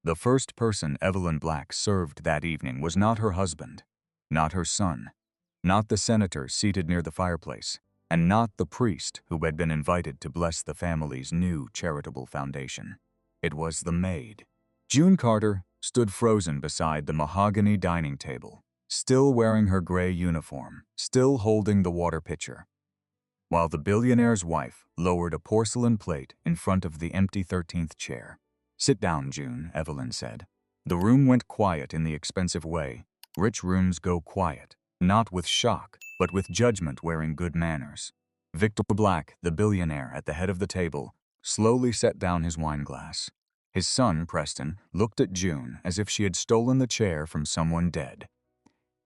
The first person Evelyn Black served that evening was not her husband, not her son, not the senator seated near the fireplace, and not the priest who had been invited to bless the family's new charitable foundation. It was the maid. June Carter stood frozen beside the mahogany dining table, still wearing her gray uniform, still holding the water pitcher, while the billionaire's wife lowered a porcelain plate in front of the empty 13th chair. "Sit down, June," Evelyn said. The room went quiet in the expensive way. Rich rooms go quiet, not with shock, but with judgment wearing good manners. Victor Black, the billionaire at the head of the table, slowly set down his wineglass. His son, Preston, looked at June as if she had stolen the chair from someone dead.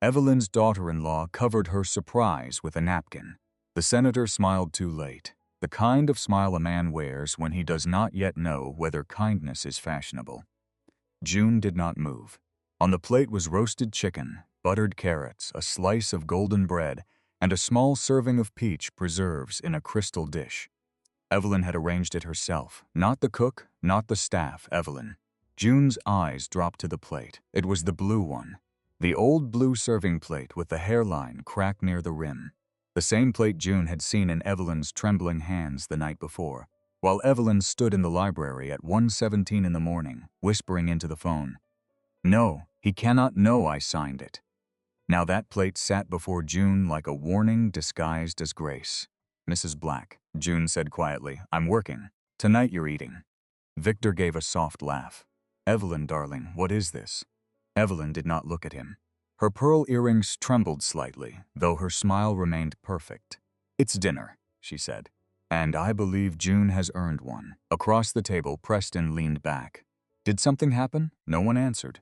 Evelyn's daughter-in-law covered her surprise with a napkin. The senator smiled too late, the kind of smile a man wears when he does not yet know whether kindness is fashionable. June did not move. On the plate was roasted chicken, buttered carrots, a slice of golden bread, and a small serving of peach preserves in a crystal dish. Evelyn had arranged it herself, not the cook, not the staff, Evelyn. June's eyes dropped to the plate. It was the blue one. The old blue serving plate with the hairline cracked near the rim. The same plate June had seen in Evelyn's trembling hands the night before, while Evelyn stood in the library at 1:17 in the morning, whispering into the phone, "No, he cannot know I signed it." Now that plate sat before June like a warning disguised as grace. "Mrs. Black," June said quietly, "I'm working. Tonight you're eating." Victor gave a soft laugh. "Evelyn, darling, what is this?" Evelyn did not look at him. Her pearl earrings trembled slightly, though her smile remained perfect. "It's dinner," she said, "and I believe June has earned one." Across the table, Preston leaned back. "Did something happen?" No one answered.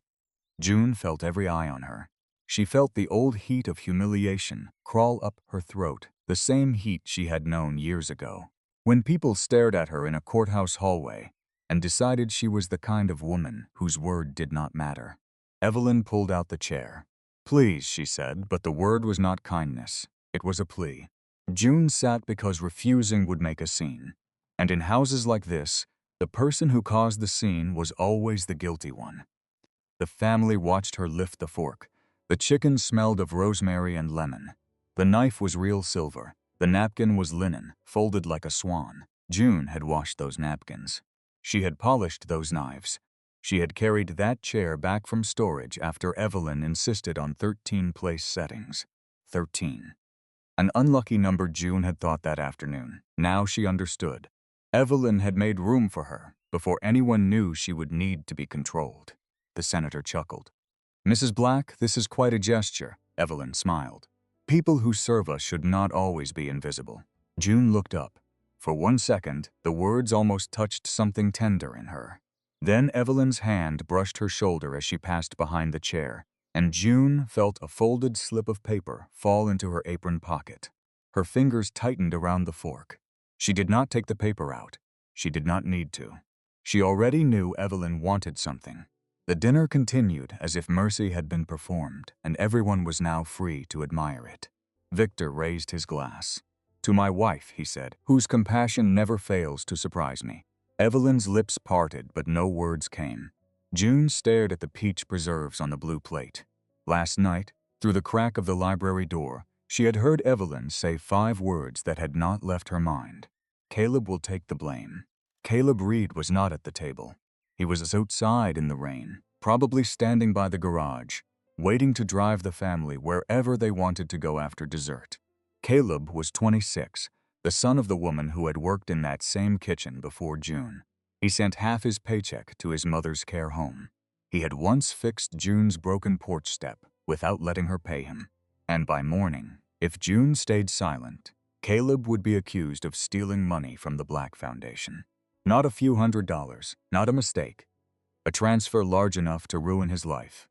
June felt every eye on her. She felt the old heat of humiliation crawl up her throat, the same heat she had known years ago, when people stared at her in a courthouse hallway and decided she was the kind of woman whose word did not matter. Evelyn pulled out the chair. "Please," she said, but the word was not kindness. It was a plea. June sat because refusing would make a scene. And in houses like this, the person who caused the scene was always the guilty one. The family watched her lift the fork. The chicken smelled of rosemary and lemon. The knife was real silver. The napkin was linen, folded like a swan. June had washed those napkins. She had polished those knives. She had carried that chair back from storage after Evelyn insisted on 13 place settings. 13. An unlucky number, June had thought that afternoon. Now she understood. Evelyn had made room for her before anyone knew she would need to be controlled. The senator chuckled. "Mrs. Black, this is quite a gesture," Evelyn smiled. "People who serve us should not always be invisible." June looked up. For 1 second, the words almost touched something tender in her. Then Evelyn's hand brushed her shoulder as she passed behind the chair, and June felt a folded slip of paper fall into her apron pocket. Her fingers tightened around the fork. She did not take the paper out. She did not need to. She already knew Evelyn wanted something. The dinner continued as if mercy had been performed, and everyone was now free to admire it. Victor raised his glass. "To my wife," he said, "whose compassion never fails to surprise me." Evelyn's lips parted, but no words came. June stared at the peach preserves on the blue plate. Last night, through the crack of the library door, she had heard Evelyn say 5 words that had not left her mind. "Caleb will take the blame." Caleb Reed was not at the table. He was outside in the rain, probably standing by the garage, waiting to drive the family wherever they wanted to go after dessert. Caleb was 26, the son of the woman who had worked in that same kitchen before June. He sent half his paycheck to his mother's care home. He had once fixed June's broken porch step without letting her pay him. And by morning, if June stayed silent, Caleb would be accused of stealing money from the Black Foundation. Not a few $100s, not a mistake. A transfer large enough to ruin his life.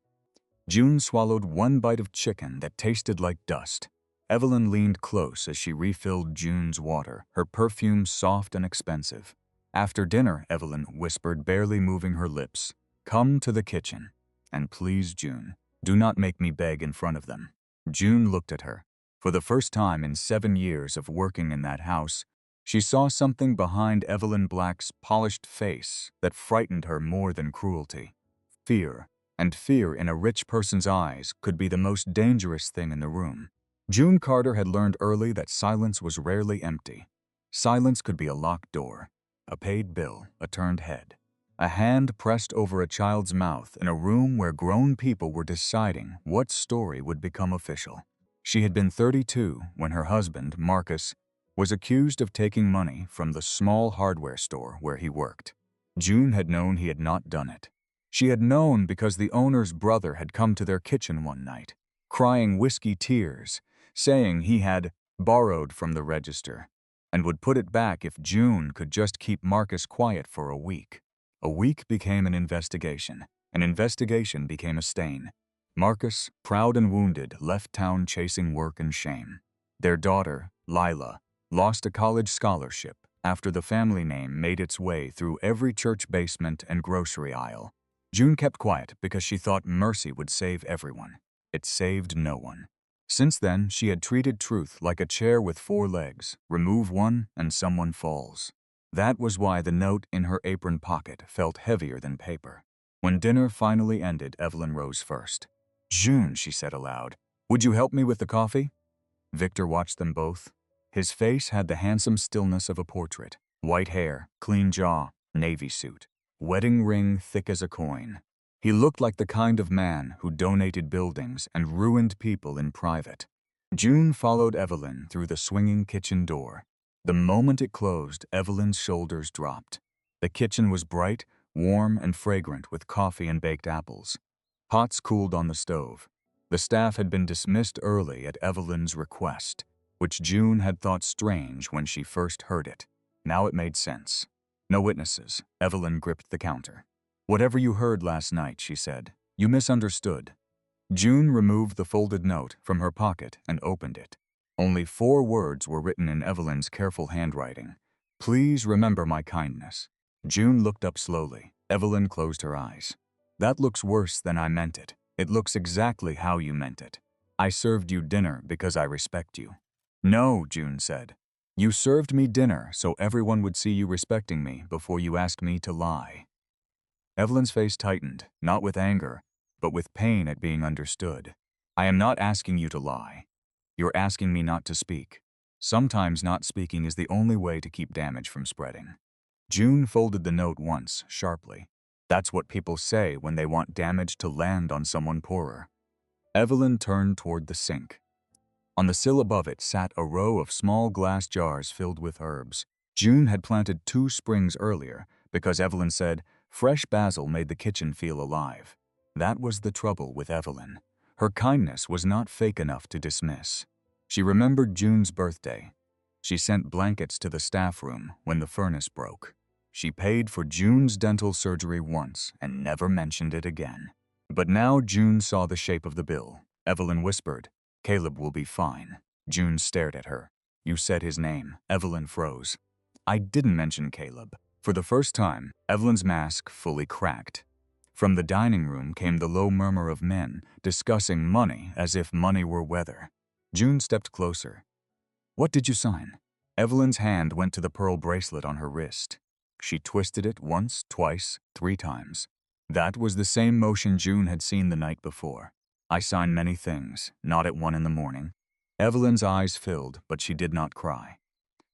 June swallowed 1 bite of chicken that tasted like dust. Evelyn leaned close as she refilled June's water, her perfume soft and expensive. After dinner, Evelyn whispered, barely moving her lips, "Come to the kitchen. And please, June, do not make me beg in front of them." June looked at her. For the first time in 7 years of working in that house, she saw something behind Evelyn Black's polished face that frightened her more than cruelty. Fear, and fear in a rich person's eyes could be the most dangerous thing in the room. June Carter had learned early that silence was rarely empty. Silence could be a locked door, a paid bill, a turned head, a hand pressed over a child's mouth in a room where grown people were deciding what story would become official. She had been 32 when her husband, Marcus, was accused of taking money from the small hardware store where he worked. June had known he had not done it. She had known because the owner's brother had come to their kitchen one night, crying whiskey tears, saying he had borrowed from the register and would put it back if June could just keep Marcus quiet for a week. A week became an investigation. An investigation became a stain. Marcus, proud and wounded, left town chasing work and shame. Their daughter, Lila, lost a college scholarship after the family name made its way through every church basement and grocery aisle. June kept quiet because she thought mercy would save everyone. It saved no one. Since then, she had treated truth like a chair with 4 legs. Remove one and someone falls. That was why the note in her apron pocket felt heavier than paper. When dinner finally ended, Evelyn rose first. "June," she said aloud, "would you help me with the coffee?" Victor watched them both. His face had the handsome stillness of a portrait. White hair, clean jaw, navy suit, wedding ring thick as a coin. He looked like the kind of man who donated buildings and ruined people in private. June followed Evelyn through the swinging kitchen door. The moment it closed, Evelyn's shoulders dropped. The kitchen was bright, warm, and fragrant with coffee and baked apples. Pots cooled on the stove. The staff had been dismissed early at Evelyn's request, which June had thought strange when she first heard it. Now it made sense. No witnesses. Evelyn gripped the counter. "Whatever you heard last night," she said, "you misunderstood." June removed the folded note from her pocket and opened it. Only 4 words were written in Evelyn's careful handwriting. "Please remember my kindness." June looked up slowly. Evelyn closed her eyes. "That looks worse than I meant it. It looks exactly how you meant it. I served you dinner because I respect you." "No," June said. "You served me dinner so everyone would see you respecting me before you asked me to lie." Evelyn's face tightened, not with anger, but with pain at being understood. "I am not asking you to lie. You're asking me not to speak. Sometimes not speaking is the only way to keep damage from spreading." June folded the note once, sharply. That's what people say when they want damage to land on someone poorer. Evelyn turned toward the sink. On the sill above it sat a row of small glass jars filled with herbs. June had planted 2 springs earlier because Evelyn said fresh basil made the kitchen feel alive. That was the trouble with Evelyn. Her kindness was not fake enough to dismiss. She remembered June's birthday. She sent blankets to the staff room when the furnace broke. She paid for June's dental surgery once and never mentioned it again. But now June saw the shape of the bill. Evelyn whispered, "Caleb will be fine." June stared at her. "You said his name." Evelyn froze. "I didn't mention Caleb." For the first time, Evelyn's mask fully cracked. From the dining room came the low murmur of men discussing money as if money were weather. June stepped closer. "What did you sign?" Evelyn's hand went to the pearl bracelet on her wrist. She twisted it once, twice, 3 times. That was the same motion June had seen the night before. "I sign many things, not at 1 in the morning." Evelyn's eyes filled, but she did not cry.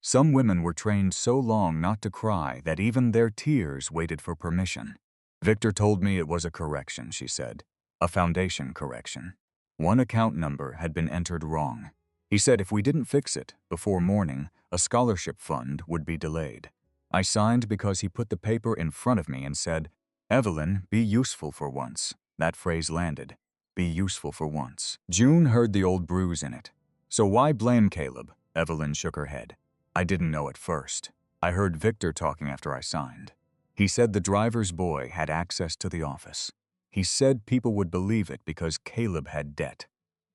Some women were trained so long not to cry that even their tears waited for permission. "Victor told me it was a correction," she said. "A foundation correction. 1 account number had been entered wrong. He said if we didn't fix it before morning, a scholarship fund would be delayed." I signed because he put the paper in front of me and said, "Evelyn, be useful for once." That phrase landed. Be useful for once. June heard the old bruise in it. "So why blame Caleb?" Evelyn shook her head. "I didn't know at first. I heard Victor talking after I signed. He said the driver's boy had access to the office. He said people would believe it because Caleb had debt.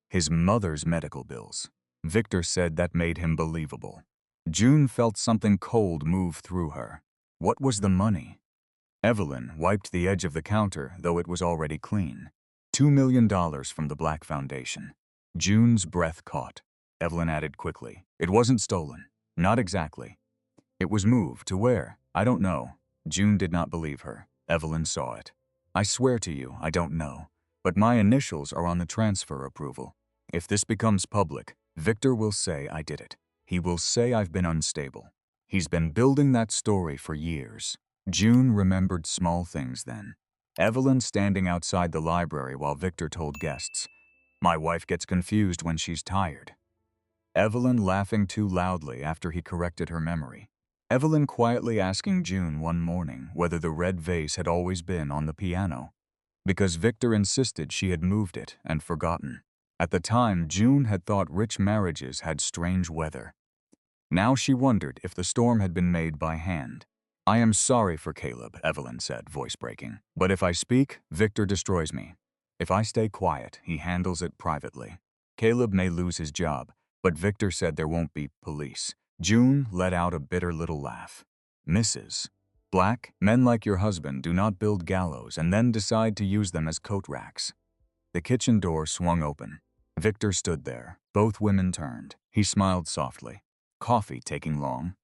His mother's medical bills. Victor said that made him believable." June felt something cold move through her. What was the money? Evelyn wiped the edge of the counter, though it was already clean. $2 million from the Black Foundation. June's breath caught. Evelyn added quickly, "It wasn't stolen. Not exactly. It was moved to where? I don't know." June did not believe her. Evelyn saw it. I swear to you, I don't know. But my initials are on the transfer approval. If this becomes public, Victor will say I did it. He will say I've been unstable. He's been building that story for years. June remembered small things then. Evelyn standing outside the library while Victor told guests, "My wife gets confused when she's tired." Evelyn laughing too loudly after he corrected her memory. Evelyn quietly asking June one morning whether the red vase had always been on the piano, because Victor insisted she had moved it and forgotten. At the time, June had thought rich marriages had strange weather. Now she wondered if the storm had been made by hand. "I am sorry for Caleb," Evelyn said, voice breaking. "But if I speak, Victor destroys me. If I stay quiet, he handles it privately. Caleb may lose his job, but Victor said there won't be police." June let out a bitter little laugh. "Mrs. Black, men like your husband do not build gallows and then decide to use them as coat racks." The kitchen door swung open. Victor stood there. Both women turned. He smiled softly. "Coffee taking long?"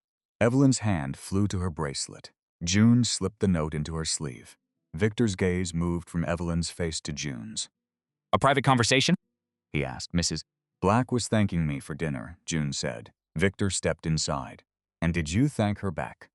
Evelyn's hand flew to her bracelet. June slipped the note into her sleeve. Victor's gaze moved from Evelyn's face to June's. "A private conversation?" he asked. "Mrs. Black was thanking me for dinner," June said. Victor stepped inside. "And did you thank her back?"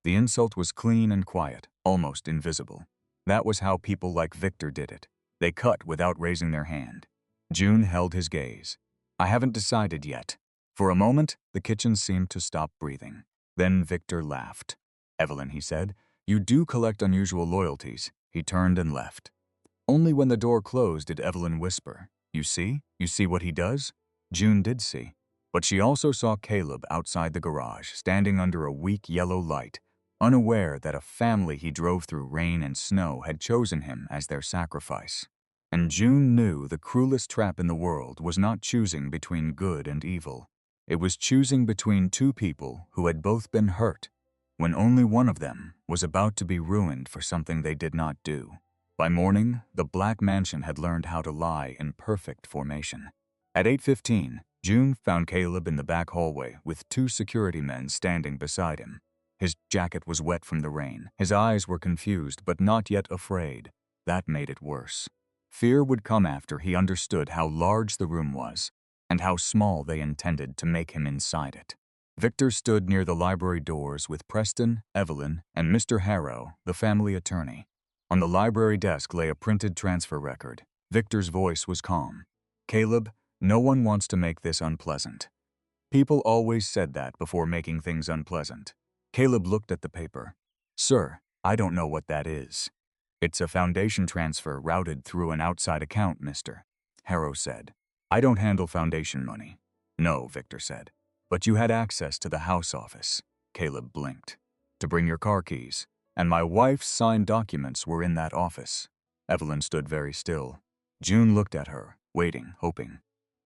The insult was clean and quiet, almost invisible. That was how people like Victor did it. They cut without raising their hand. June held his gaze. "I haven't decided yet." For a moment, the kitchen seemed to stop breathing. Then Victor laughed. "Evelyn," he said, "you do collect unusual loyalties." He turned and left. Only when the door closed did Evelyn whisper, "You see? You see what he does?" June did see. But she also saw Caleb outside the garage, standing under a weak yellow light, unaware that a family he drove through rain and snow had chosen him as their sacrifice. And June knew the cruelest trap in the world was not choosing between good and evil. It was choosing between two people who had both been hurt, when only one of them was about to be ruined for something they did not do. By morning, the Black Mansion had learned how to lie in perfect formation. At 8:15, June found Caleb in the back hallway with two security men standing beside him. His jacket was wet from the rain. His eyes were confused but not yet afraid. That made it worse. Fear would come after he understood how large the room was and how small they intended to make him inside it. Victor stood near the library doors with Preston, Evelyn, and Mr. Harrow, the family attorney. On the library desk lay a printed transfer record. Victor's voice was calm. "Caleb, no one wants to make this unpleasant. People always said that before making things unpleasant." Caleb looked at the paper. "Sir, I don't know what that is." "It's a foundation transfer routed through an outside account, mister," Harrow said. "I don't handle foundation money." "No," Victor said. "But you had access to the house office." Caleb blinked. "To bring your car keys. And my wife's signed documents were in that office." Evelyn stood very still. June looked at her, waiting, hoping.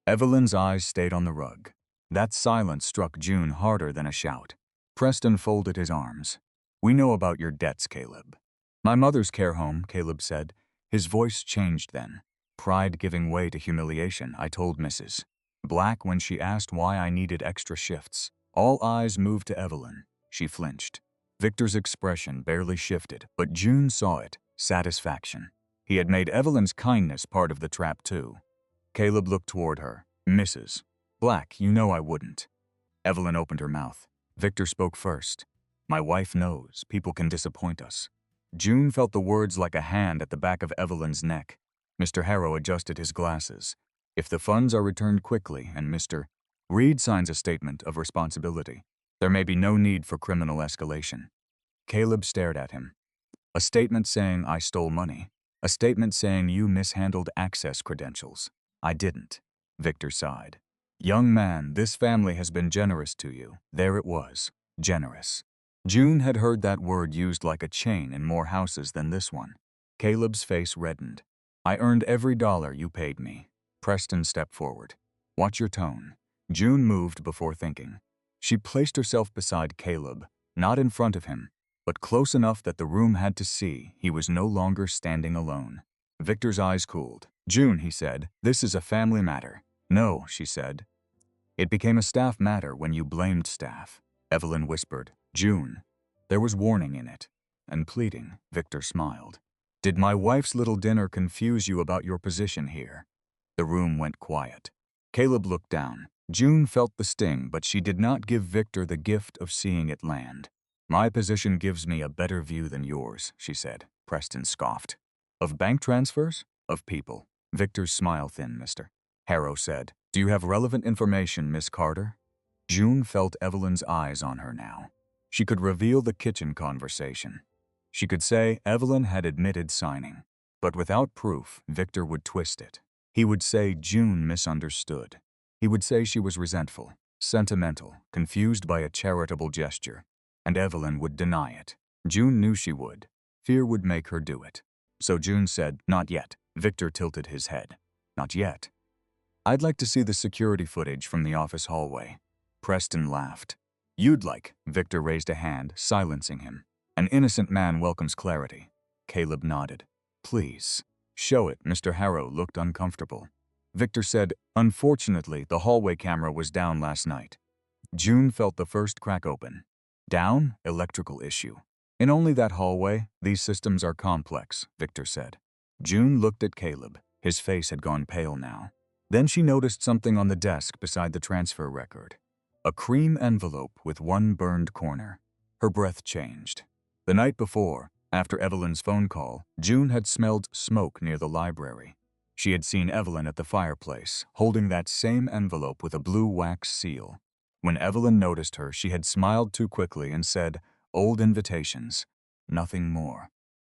Evelyn's eyes stayed on the rug. That silence struck June harder than a shout. Preston folded his arms. "We know about your debts, Caleb." "My mother's care home," Caleb said. His voice changed then. Pride giving way to humiliation, I told Mrs. Black when she asked why I needed extra shifts. All eyes moved to Evelyn. She flinched. Victor's expression barely shifted, but June saw it, satisfaction. He had made Evelyn's kindness part of the trap too. Caleb looked toward her. "Mrs. Black, you know I wouldn't." Evelyn opened her mouth. Victor spoke first. "My wife knows people can disappoint us." June felt the words like a hand at the back of Evelyn's neck. Mr. Harrow adjusted his glasses. "If the funds are returned quickly and Mr. Reed signs a statement of responsibility, there may be no need for criminal escalation." Caleb stared at him. "A statement saying I stole money. A statement saying you mishandled access credentials." "I didn't." Victor sighed. "Young man, this family has been generous to you." There it was. Generous. June had heard that word used like a chain in more houses than this one. Caleb's face reddened. "I earned every dollar you paid me." Preston stepped forward. "Watch your tone." June moved before thinking. She placed herself beside Caleb, not in front of him, but close enough that the room had to see he was no longer standing alone. Victor's eyes cooled. "June," he said, "this is a family matter." "No," she said. "It became a staff matter when you blamed staff." Evelyn whispered, "June." There was warning in it, and pleading. Victor smiled. Did my wife's little dinner confuse you about your position here? The room went quiet. Caleb looked down. June felt the sting, but she did not give Victor the gift of seeing it land. My position gives me a better view than yours, she said. Preston scoffed. Of bank transfers? Of people. Victor's smile thinned, mister. Harrow said. Do you have relevant information, Miss Carter? June felt Evelyn's eyes on her now. She could reveal the kitchen conversation. She could say Evelyn had admitted signing. But without proof, Victor would twist it. He would say June misunderstood. He would say she was resentful, sentimental, confused by a charitable gesture. And Evelyn would deny it. June knew she would. Fear would make her do it. So June said, not yet. Victor tilted his head. Not yet. I'd like to see the security footage from the office hallway. Preston laughed. You'd like. Victor raised a hand, silencing him. An innocent man welcomes clarity. Caleb nodded. Please. Show it. Mr. Harrow looked uncomfortable. Victor said, unfortunately, the hallway camera was down last night. June felt the first crack open. Down? Electrical issue. In only that hallway, these systems are complex, Victor said. June looked at Caleb. His face had gone pale now. Then she noticed something on the desk beside the transfer record. A cream envelope with one burned corner. Her breath changed. The night before, after Evelyn's phone call, June had smelled smoke near the library. She had seen Evelyn at the fireplace, holding that same envelope with a blue wax seal. When Evelyn noticed her, she had smiled too quickly and said, old invitations. Nothing more.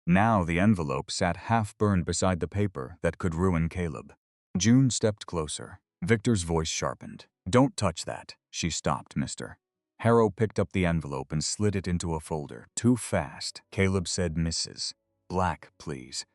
Now the envelope sat half-burned beside the paper that could ruin Caleb. June stepped closer. Victor's voice sharpened. Don't touch that. She stopped, mister. Harrow picked up the envelope and slid it into a folder. Too fast. Caleb said, Mrs. Black, please.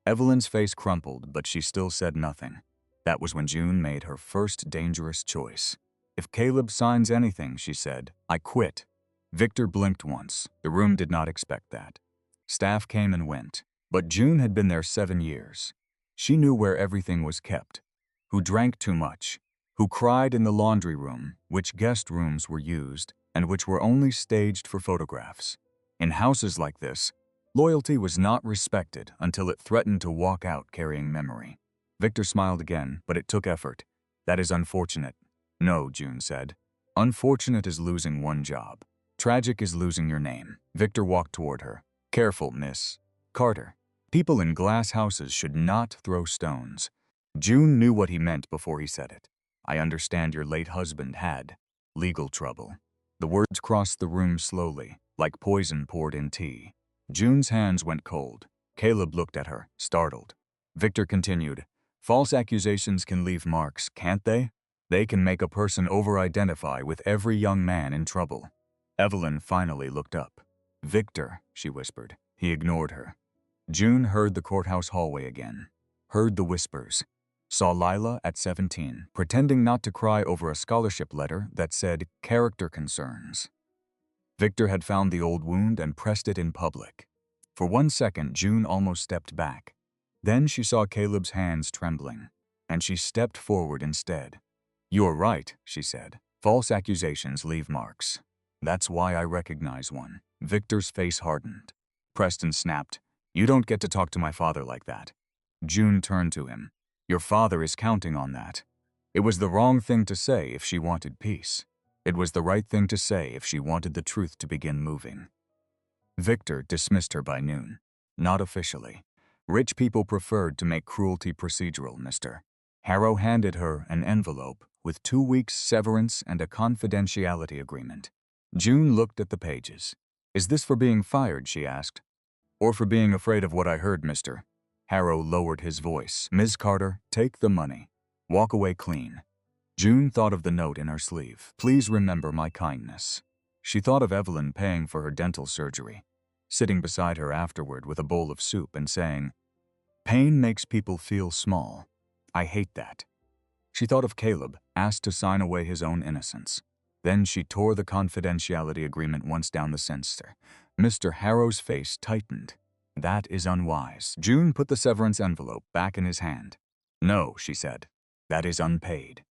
Evelyn's face crumpled, but she still said nothing. That was when June made her first dangerous choice. If Caleb signs anything, she said, I quit. Victor blinked once. The room did not expect that. Staff came and went, but June had been there 7 years. She knew where everything was kept, who drank too much, who cried in the laundry room, which guest rooms were used, and which were only staged for photographs. In houses like this, loyalty was not respected until it threatened to walk out carrying memory. Victor smiled again, but it took effort. That is unfortunate. No, June said. Unfortunate is losing one job. Tragic is losing your name. Victor walked toward her. Careful, Miss Carter. People in glass houses should not throw stones. June knew what he meant before he said it. I understand your late husband had legal trouble. The words crossed the room slowly, like poison poured in tea. June's hands went cold. Caleb looked at her, startled. Victor continued, false accusations can leave marks, can't they? They can make a person over-identify with every young man in trouble. Evelyn finally looked up. Victor, she whispered. He ignored her. June heard the courthouse hallway again. Heard the whispers. Saw Lila at 17, pretending not to cry over a scholarship letter that said character concerns. Victor had found the old wound and pressed it in public. For 1 second, June almost stepped back. Then she saw Caleb's hands trembling, and she stepped forward instead. You're right, she said. False accusations leave marks. That's why I recognize one. Victor's face hardened. Preston snapped. You don't get to talk to my father like that. June turned to him. Your father is counting on that. It was the wrong thing to say if she wanted peace. It was the right thing to say if she wanted the truth to begin moving. Victor dismissed her by noon. Not officially. Rich people preferred to make cruelty procedural, mister. Harrow handed her an envelope with 2 weeks' severance and a confidentiality agreement. June looked at the pages. Is this for being fired, she asked. Or for being afraid of what I heard, mister. Harrow lowered his voice. Ms. Carter, take the money. Walk away clean. June thought of the note in her sleeve. Please remember my kindness. She thought of Evelyn paying for her dental surgery, sitting beside her afterward with a bowl of soup and saying, pain makes people feel small. I hate that. She thought of Caleb, asked to sign away his own innocence. Then she tore the confidentiality agreement once down the censor. Mr. Harrow's face tightened. That is unwise. June put the severance envelope back in his hand. No, she said. That is unpaid.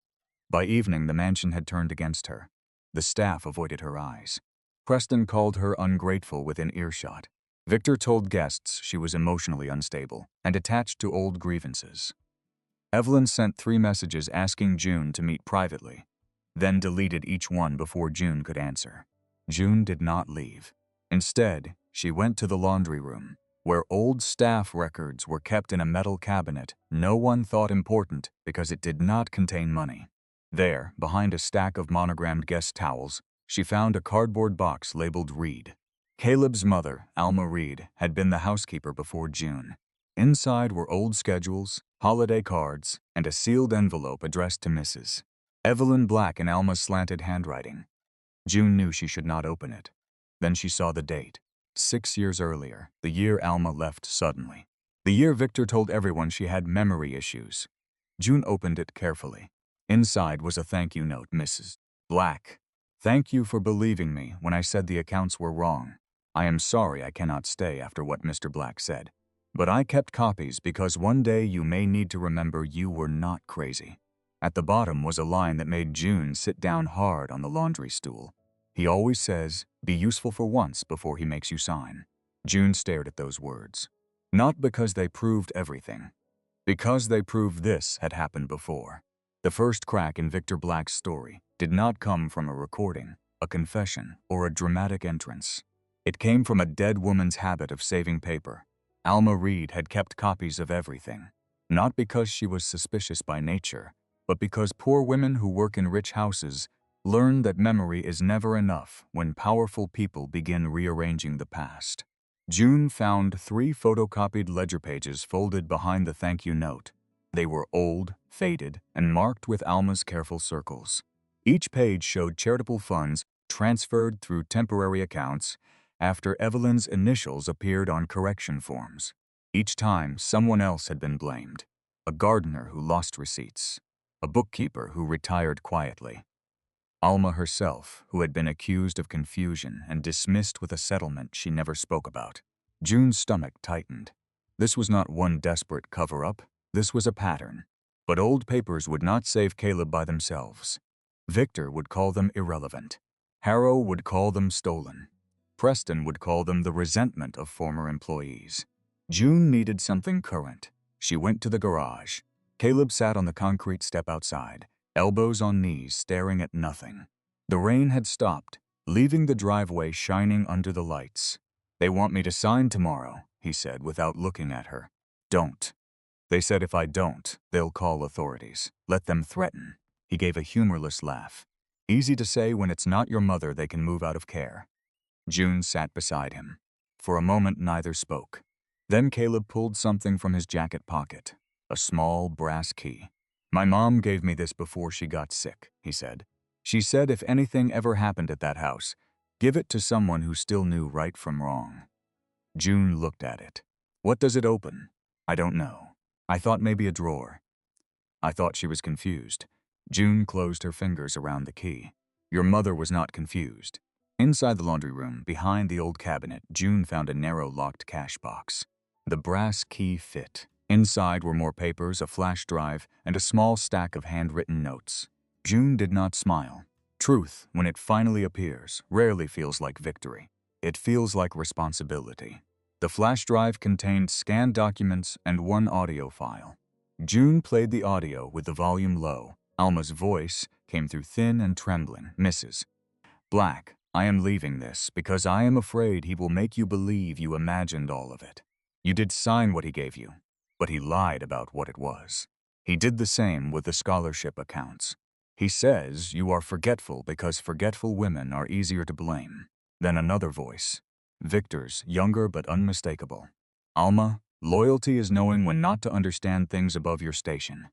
By evening, the mansion had turned against her. The staff avoided her eyes. Preston called her ungrateful within earshot. Victor told guests she was emotionally unstable and attached to old grievances. Evelyn sent 3 messages asking June to meet privately, then deleted each one before June could answer. June did not leave. Instead, she went to the laundry room, where old staff records were kept in a metal cabinet no one thought important because it did not contain money. There, behind a stack of monogrammed guest towels, she found a cardboard box labeled Reed. Caleb's mother, Alma Reed, had been the housekeeper before June. Inside were old schedules, holiday cards, and a sealed envelope addressed to Mrs. Evelyn Black in Alma's slanted handwriting. June knew she should not open it. Then she saw the date. 6 years earlier, the year Alma left suddenly. The year Victor told everyone she had memory issues. June opened it carefully. Inside was a thank you note, Mrs. Black. Thank you for believing me when I said the accounts were wrong. I am sorry I cannot stay after what Mr. Black said. But I kept copies because one day you may need to remember you were not crazy. At the bottom was a line that made June sit down hard on the laundry stool. He always says, be useful for once before he makes you sign. June stared at those words. Not because they proved everything. Because they proved this had happened before. The first crack in Victor Black's story did not come from a recording, a confession, or a dramatic entrance. It came from a dead woman's habit of saving paper. Alma Reed had kept copies of everything, not because she was suspicious by nature, but because poor women who work in rich houses learn that memory is never enough when powerful people begin rearranging the past. June found 3 photocopied ledger pages folded behind the thank you note. They were old, faded, and marked with Alma's careful circles. Each page showed charitable funds transferred through temporary accounts after Evelyn's initials appeared on correction forms. Each time, someone else had been blamed. A gardener who lost receipts. A bookkeeper who retired quietly. Alma herself, who had been accused of confusion and dismissed with a settlement she never spoke about. June's stomach tightened. This was not one desperate cover-up. This was a pattern. But old papers would not save Caleb by themselves. Victor would call them irrelevant. Harrow would call them stolen. Preston would call them the resentment of former employees. June needed something current. She went to the garage. Caleb sat on the concrete step outside, elbows on knees, staring at nothing. The rain had stopped, leaving the driveway shining under the lights. They want me to sign tomorrow, he said without looking at her. Don't. They said if I don't, they'll call authorities. Let them threaten. He gave a humorless laugh. Easy to say when it's not your mother they can move out of care. June sat beside him. For a moment neither spoke. Then Caleb pulled something from his jacket pocket. A small brass key. My mom gave me this before she got sick, he said. She said if anything ever happened at that house, give it to someone who still knew right from wrong. June looked at it. What does it open? I don't know. I thought maybe a drawer. I thought she was confused. June closed her fingers around the key. Your mother was not confused. Inside the laundry room, behind the old cabinet, June found a narrow locked cash box. The brass key fit. Inside were more papers, a flash drive, and a small stack of handwritten notes. June did not smile. Truth, when it finally appears, rarely feels like victory. It feels like responsibility. The flash drive contained scanned documents and 1 audio file. June played the audio with the volume low. Alma's voice came through thin and trembling. Mrs. Black, I am leaving this because I am afraid he will make you believe you imagined all of it. You did sign what he gave you, but he lied about what it was. He did the same with the scholarship accounts. He says you are forgetful because forgetful women are easier to blame. Then another voice. Victor's, younger but unmistakable. Alma, loyalty is knowing when not to understand things above your station.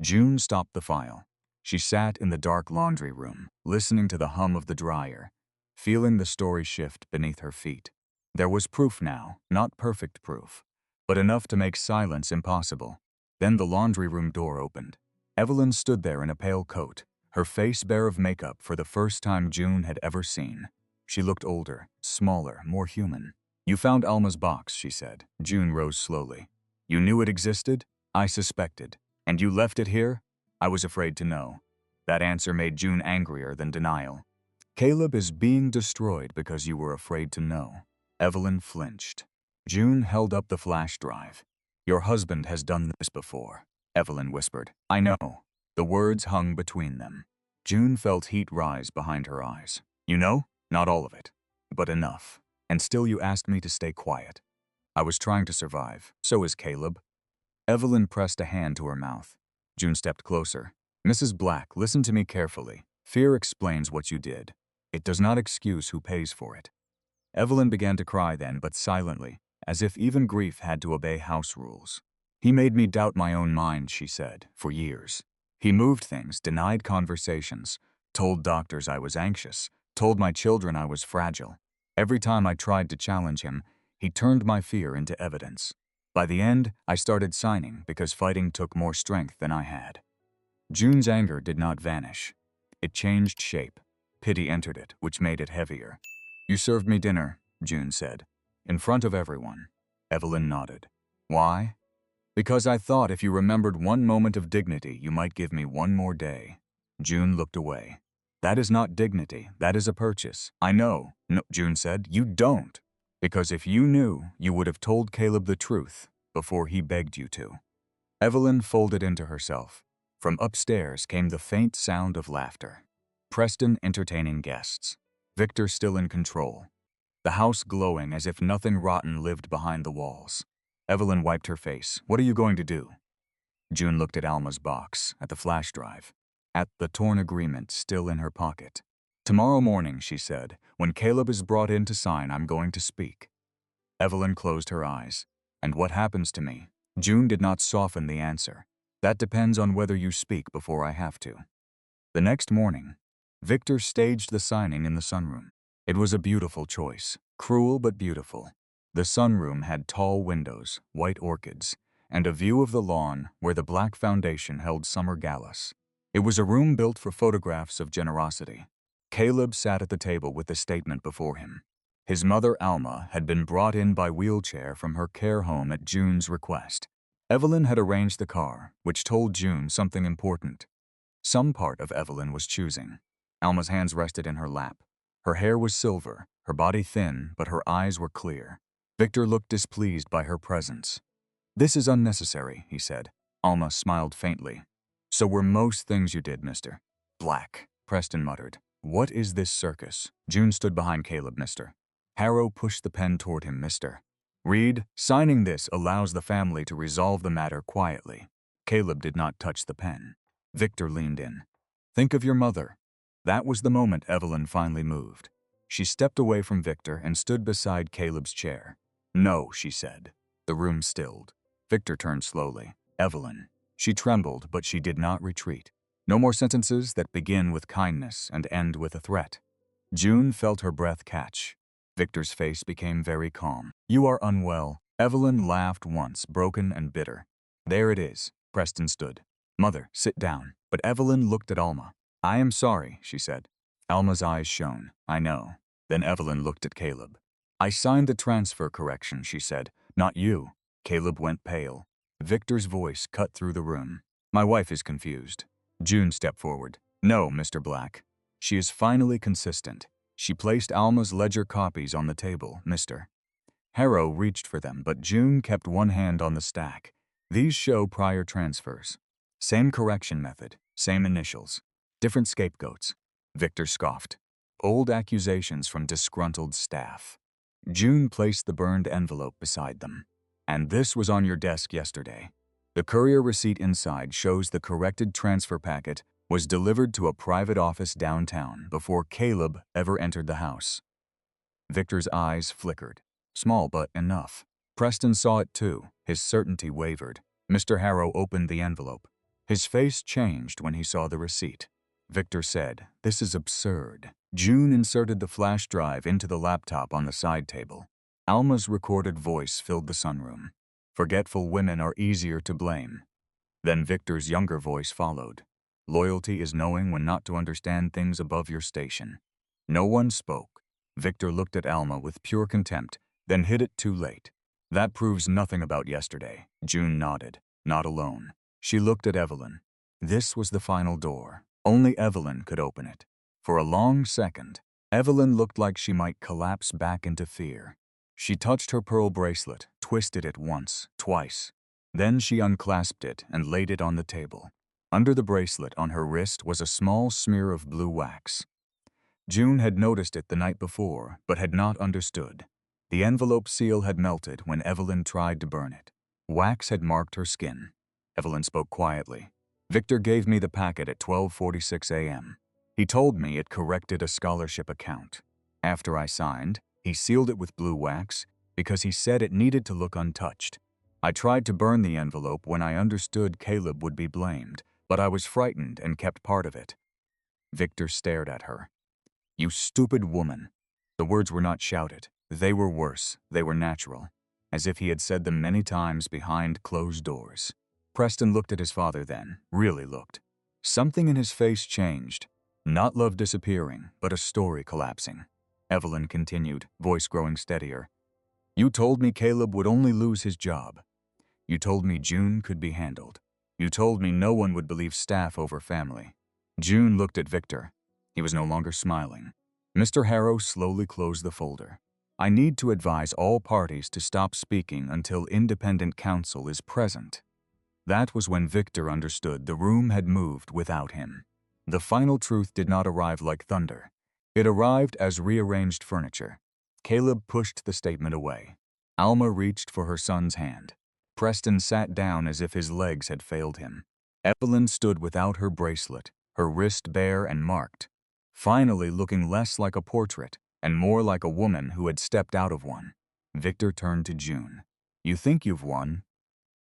June stopped the file. She sat in the dark laundry room, listening to the hum of the dryer, feeling the story shift beneath her feet. There was proof now, not perfect proof, but enough to make silence impossible. Then the laundry room door opened. Evelyn stood there in a pale coat, her face bare of makeup for the first time June had ever seen. She looked older, smaller, more human. You found Alma's box, she said. June rose slowly. You knew it existed? I suspected. And you left it here? I was afraid to know. That answer made June angrier than denial. Caleb is being destroyed because you were afraid to know. Evelyn flinched. June held up the flash drive. Your husband has done this before, Evelyn whispered. I know. The words hung between them. June felt heat rise behind her eyes. You know? Not all of it. But enough. And still you asked me to stay quiet. I was trying to survive. So is Caleb. Evelyn pressed a hand to her mouth. June stepped closer. Mrs. Black, listen to me carefully. Fear explains what you did. It does not excuse who pays for it. Evelyn began to cry then, but silently, as if even grief had to obey house rules. He made me doubt my own mind, she said, for years. He moved things, denied conversations, told doctors I was anxious, told my children I was fragile. Every time I tried to challenge him, he turned my fear into evidence. By the end, I started signing because fighting took more strength than I had. June's anger did not vanish. It changed shape. Pity entered it, which made it heavier. You served me dinner, June said. In front of everyone. Evelyn nodded. Why? Because I thought if you remembered one moment of dignity, you might give me one more day. June looked away. That is not dignity, that is a purchase. I know, no, June said. You don't. Because if you knew, you would have told Caleb the truth before he begged you to. Evelyn folded into herself. From upstairs came the faint sound of laughter. Preston entertaining guests. Victor still in control. The house glowing as if nothing rotten lived behind the walls. Evelyn wiped her face. What are you going to do? June looked at Alma's box, at the flash drive, at the torn agreement still in her pocket. Tomorrow morning, she said, when Caleb is brought in to sign, I'm going to speak. Evelyn closed her eyes. And what happens to me? June did not soften the answer. That depends on whether you speak before I have to. The next morning, Victor staged the signing in the sunroom. It was a beautiful choice, cruel but beautiful. The sunroom had tall windows, white orchids, and a view of the lawn where the black foundation held summer galas. It was a room built for photographs of generosity. Caleb sat at the table with the statement before him. His mother, Alma, had been brought in by wheelchair from her care home at June's request. Evelyn had arranged the car, which told June something important. Some part of Evelyn was choosing. Alma's hands rested in her lap. Her hair was silver, her body thin, but her eyes were clear. Victor looked displeased by her presence. This is unnecessary, he said. Alma smiled faintly. So were most things you did, Mr. Black, Preston muttered. What is this circus? June stood behind Caleb, Mr. Harrow pushed the pen toward him, Mr. Reed, signing this allows the family to resolve the matter quietly. Caleb did not touch the pen. Victor leaned in. Think of your mother. That was the moment Evelyn finally moved. She stepped away from Victor and stood beside Caleb's chair. No, she said. The room stilled. Victor turned slowly. Evelyn. She trembled, but she did not retreat. No more sentences that begin with kindness and end with a threat. June felt her breath catch. Victor's face became very calm. You are unwell. Evelyn laughed once, broken and bitter. There it is. Preston stood. Mother, sit down. But Evelyn looked at Alma. I am sorry, she said. Alma's eyes shone. I know. Then Evelyn looked at Caleb. I signed the transfer correction, she said. Not you. Caleb went pale. Victor's voice cut through the room. My wife is confused. June stepped forward. No, Mr. Black. She is finally consistent. She placed Alma's ledger copies on the table, Mr. Harrow reached for them, but June kept one hand on the stack. These show prior transfers. Same correction method, same initials. Different scapegoats. Victor scoffed. Old accusations from disgruntled staff. June placed the burned envelope beside them. And this was on your desk yesterday. The courier receipt inside shows the corrected transfer packet was delivered to a private office downtown before Caleb ever entered the house. Victor's eyes flickered. Small but enough. Preston saw it too. His certainty wavered. Mr. Harrow opened the envelope. His face changed when he saw the receipt. Victor said, This is absurd. June inserted the flash drive into the laptop on the side table. Alma's recorded voice filled the sunroom. Forgetful women are easier to blame. Then Victor's younger voice followed. Loyalty is knowing when not to understand things above your station. No one spoke. Victor looked at Alma with pure contempt, then hid it too late. That proves nothing about yesterday. June nodded. Not alone. She looked at Evelyn. This was the final door. Only Evelyn could open it. For a long second, Evelyn looked like she might collapse back into fear. She touched her pearl bracelet, twisted it once, twice. Then she unclasped it and laid it on the table. Under the bracelet on her wrist was a small smear of blue wax. June had noticed it the night before, but had not understood. The envelope seal had melted when Evelyn tried to burn it. Wax had marked her skin. Evelyn spoke quietly. Victor gave me the packet at 12:46 a.m. He told me it corrected a scholarship account. After I signed, he sealed it with blue wax because he said it needed to look untouched. I tried to burn the envelope when I understood Caleb would be blamed, but I was frightened and kept part of it. Victor stared at her. "You stupid woman." The words were not shouted. They were worse. They were natural, as if he had said them many times behind closed doors. Preston looked at his father then, really looked. Something in his face changed. Not love disappearing, but a story collapsing. Evelyn continued, voice growing steadier. "You told me Caleb would only lose his job. You told me June could be handled. You told me no one would believe staff over family." June looked at Victor. He was no longer smiling. Mr. Harrow slowly closed the folder. "I need to advise all parties to stop speaking until independent counsel is present." That was when Victor understood the room had moved without him. The final truth did not arrive like thunder. It arrived as rearranged furniture. Caleb pushed the statement away. Alma reached for her son's hand. Preston sat down as if his legs had failed him. Evelyn stood without her bracelet, her wrist bare and marked, finally looking less like a portrait and more like a woman who had stepped out of one. Victor turned to June. "You think you've won?"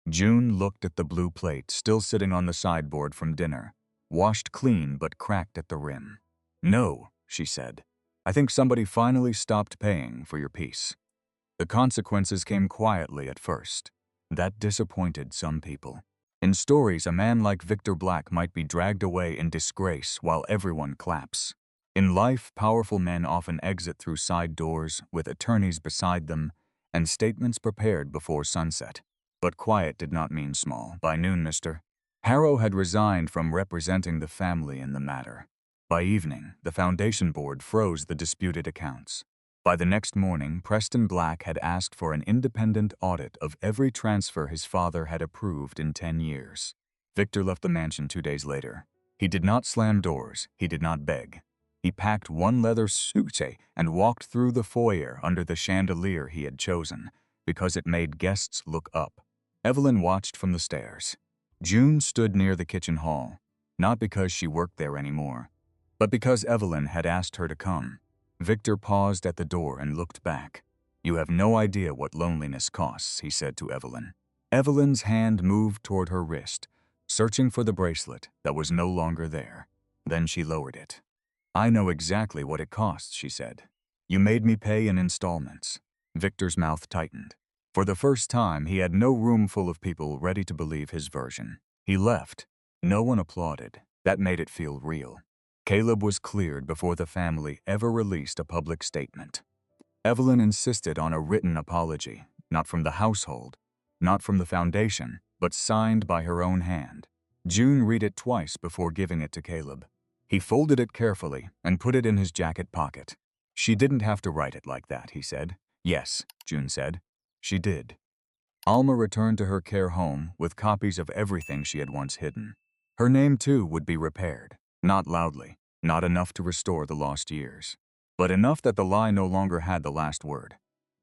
June looked at the blue plate still sitting on the sideboard from dinner, washed clean but cracked at the rim. "No," she said. "I think somebody finally stopped paying for your piece." The consequences came quietly at first. That disappointed some people. In stories, a man like Victor Black might be dragged away in disgrace while everyone claps. In life, powerful men often exit through side doors with attorneys beside them and statements prepared before sunset. But quiet did not mean small. By noon, Mr. Harrow had resigned from representing the family in the matter. By evening, the foundation board froze the disputed accounts. By the next morning, Preston Black had asked for an independent audit of every transfer his father had approved in 10 years. Victor left the mansion 2 days later. He did not slam doors. He did not beg. He packed one leather suitcase and walked through the foyer under the chandelier he had chosen, because it made guests look up. Evelyn watched from the stairs. June stood near the kitchen hall, not because she worked there anymore, but because Evelyn had asked her to come. Victor paused at the door and looked back. "You have no idea what loneliness costs," he said to Evelyn. Evelyn's hand moved toward her wrist, searching for the bracelet that was no longer there. Then she lowered it. "I know exactly what it costs," she said. "You made me pay in installments." Victor's mouth tightened. For the first time, he had no room full of people ready to believe his version. He left. No one applauded. That made it feel real. Caleb was cleared before the family ever released a public statement. Evelyn insisted on a written apology, not from the household, not from the foundation, but signed by her own hand. June read it twice before giving it to Caleb. He folded it carefully and put it in his jacket pocket. "She didn't have to write it like that," he said. "Yes," June said. "She did." Alma returned to her care home with copies of everything she had once hidden. Her name, too, would be repaired. Not loudly, not enough to restore the lost years, but enough that the lie no longer had the last word.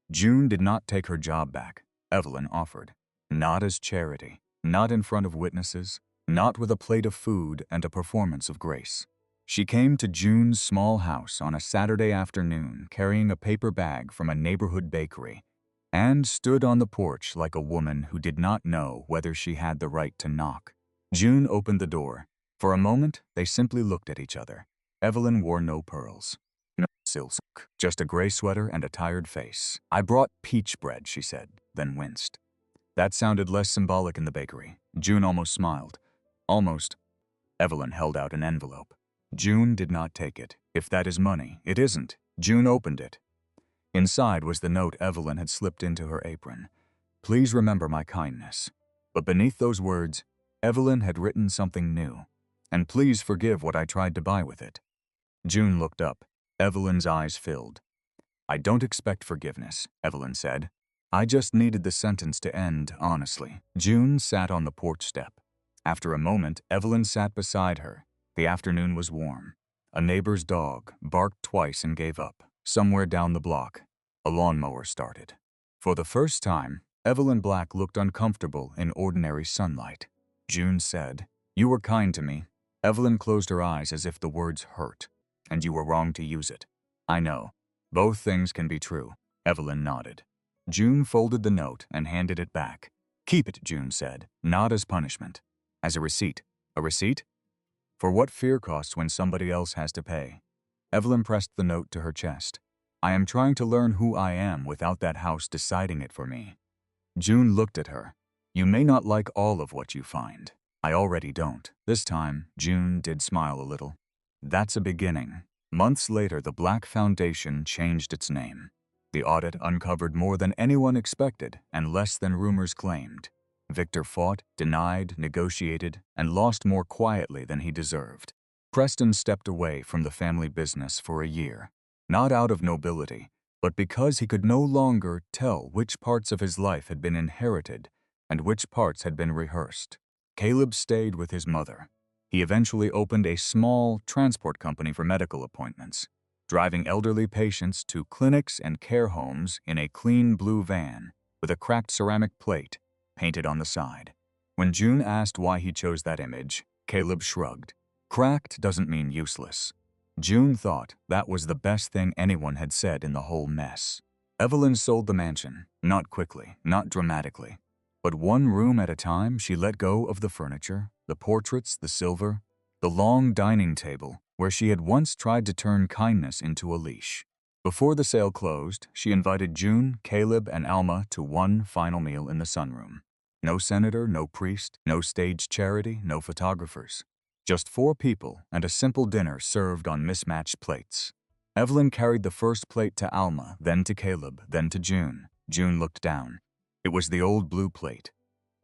June did not take her job back, Evelyn offered. Not as charity, not in front of witnesses, not with a plate of food and a performance of grace. She came to June's small house on a Saturday afternoon carrying a paper bag from a neighborhood bakery, and stood on the porch like a woman who did not know whether she had the right to knock. June opened the door. For a moment, they simply looked at each other. Evelyn wore no pearls, no silk, just a gray sweater and a tired face. "I brought peach bread," she said, then winced. That sounded less symbolic in the bakery. June almost smiled. Almost. Evelyn held out an envelope. June did not take it. "If that is money, it isn't." June opened it. Inside was the note Evelyn had slipped into her apron. "Please remember my kindness." But beneath those words, Evelyn had written something new. "And please forgive what I tried to buy with it." June looked up. Evelyn's eyes filled. I don't expect forgiveness, Evelyn said. I just needed the sentence to end, honestly. June sat on the porch step. After a moment, Evelyn sat beside her. The afternoon was warm. A neighbor's dog barked twice and gave up. Somewhere down the block, a lawnmower started. For the first time, Evelyn Black looked uncomfortable in ordinary sunlight. June said, "You were kind to me." Evelyn closed her eyes as if the words hurt. "And you were wrong to use it." "I know. Both things can be true." Evelyn nodded. June folded the note and handed it back. "Keep it," June said, "not as punishment. As a receipt." "A receipt?" "For what fear costs when somebody else has to pay." Evelyn pressed the note to her chest. "I am trying to learn who I am without that house deciding it for me." June looked at her. "You may not like all of what you find. I already don't." This time, June did smile a little. "That's a beginning." Months later, the Black Foundation changed its name. The audit uncovered more than anyone expected and less than rumors claimed. Victor fought, denied, negotiated, and lost more quietly than he deserved. Preston stepped away from the family business for a year, not out of nobility, but because he could no longer tell which parts of his life had been inherited and which parts had been rehearsed. Caleb stayed with his mother. He eventually opened a small transport company for medical appointments, driving elderly patients to clinics and care homes in a clean blue van with a cracked ceramic plate painted on the side. When June asked why he chose that image, Caleb shrugged. Cracked doesn't mean useless. June thought that was the best thing anyone had said in the whole mess. Evelyn sold the mansion, not quickly, not dramatically. But one room at a time, she let go of the furniture, the portraits, the silver, the long dining table where she had once tried to turn kindness into a leash. Before the sale closed, she invited June, Caleb, and Alma to one final meal in the sunroom. No senator, no priest, no staged charity, no photographers. Just 4 people and a simple dinner served on mismatched plates. Evelyn carried the first plate to Alma, then to Caleb, then to June. June looked down. It was the old blue plate.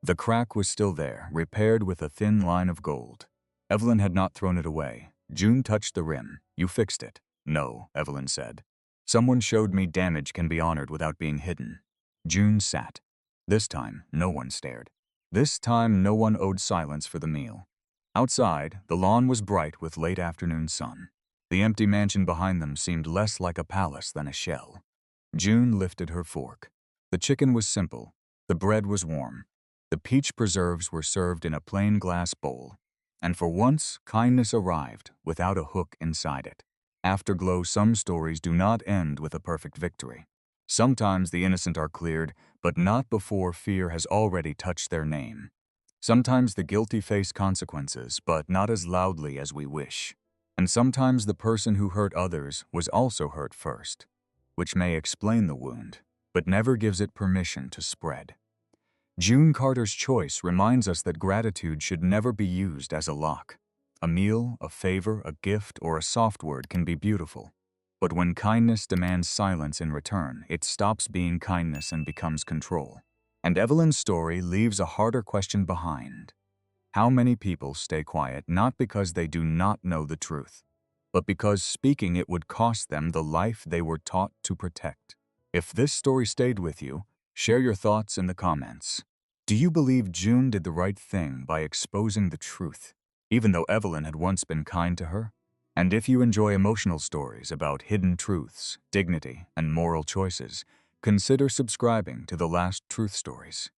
The crack was still there, repaired with a thin line of gold. Evelyn had not thrown it away. June touched the rim. "You fixed it." "No," Evelyn said. "Someone showed me damage can be honored without being hidden." June sat. This time, no one stared. This time, no one owed silence for the meal. Outside, the lawn was bright with late afternoon sun. The empty mansion behind them seemed less like a palace than a shell. June lifted her fork. The chicken was simple. The bread was warm. The peach preserves were served in a plain glass bowl. And for once, kindness arrived without a hook inside it. Afterglow, some stories do not end with a perfect victory. Sometimes the innocent are cleared, but not before fear has already touched their name. Sometimes the guilty face consequences, but not as loudly as we wish. And sometimes the person who hurt others was also hurt first, which may explain the wound, but never gives it permission to spread. June Carter's choice reminds us that gratitude should never be used as a lock. A meal, a favor, a gift, or a soft word can be beautiful. But when kindness demands silence in return, it stops being kindness and becomes control. And Evelyn's story leaves a harder question behind. How many people stay quiet not because they do not know the truth, but because speaking it would cost them the life they were taught to protect? If this story stayed with you, share your thoughts in the comments. Do you believe June did the right thing by exposing the truth, even though Evelyn had once been kind to her? And if you enjoy emotional stories about hidden truths, dignity, and moral choices, consider subscribing to The Last Truth Stories.